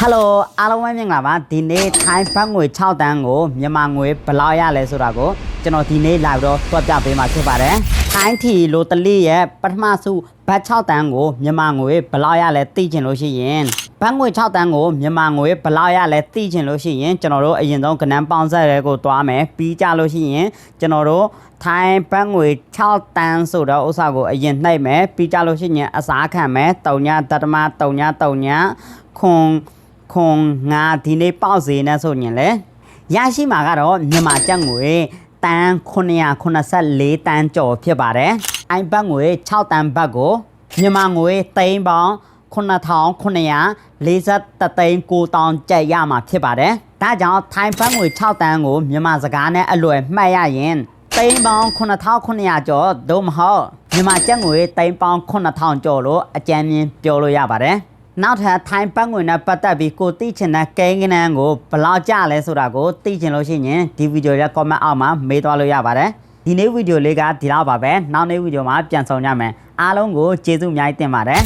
ฮัลโหลအားလုံးပဲမင်္ဂလာပါဒီနေ့ထိုင်းဘတ်ငွေ6တန်းကိုမြန်မာငွေဘယ်လောက်ရလဲဆိုတာကိုကျွန်တော်ဒီနေ့လာပြီးတော့တွက်ပြပေးမှာဖြစ်ပါတယ်ထိုင်းထီလိုတလီရဲ့ပထမစုဘတ်6တန်းကိုမြန်မာငွေဘယ်လောက်ရလဲသိချင်လို့ရှိရင်ဘတ်ငွေ6တန်းကိုမြန်မာငွေဘယ်လောက်ရလဲသိချင်လို့ရှိရင်ကျွန်တော်တို့အရင်ဆုံးကနန်းပေါင်းဆက်ရဲကိုတွားမယ်ပြီးကြလို့ရှိရင်ကျွန်တော်တို့ထိုင်းဘတ်ငွေ6တန်းဆိုတော့ဥစ္စာကိုအရင်နှိပ်မယ်ပြီးကြလို့ရှိရင်အစားခံမယ်3.3ခွန်ငါဒီနေ့ပေါက်စေနဲ့ဆိုရင်လေရရှိမှာကတော့မြန်မာကျပ်ငွေတန်း984တန်းကျော်ဖြစ်ပါတယ်အိုင်ဘတ်ငွေ6တန်းဘတ်ကိုမြန်မာငွေသိန်းပေါင်း9943သိန်း9000ကျပ်ရမှာဖြစ်ပါတယ်ဒါကြောင့်ထိုင်းဘတ်ငွေ6တန်းကိုမြန်မာစကားနဲ့အလွယ်မှတ်ရရင်သိန်းပေါင်း9900ကျော်သို့မဟုတ်မြန်မာကျပ်ငွေသိန်းပေါင်း9000ကျော်လို့အကြမ်းမြင်ပြောလို့ရပါတယ်နောက်ထပ်ထိုင်းဘတ်ငွေနဲ့ပတ်သက်ပြီးကိုသိချင်တဲ့ကိန်းဂဏန်းကိုဘယ်လောက်ကျလဲဆိုတာကိုသိချင်လို့ရှိရင်ဒီဗီဒီယိုရဲ့ comment အောက်မှာမေးသွားလို့ရပါတယ်ဒီနေ့ဗီဒီယိုလေးကဒီလောက်ပါပဲနောက်နေ့ဗီဒီယိုမှာပြန်ဆောင်ကြမယ်အားလုံးကိုကျေးဇူးအများကြီးတင်ပါတယ်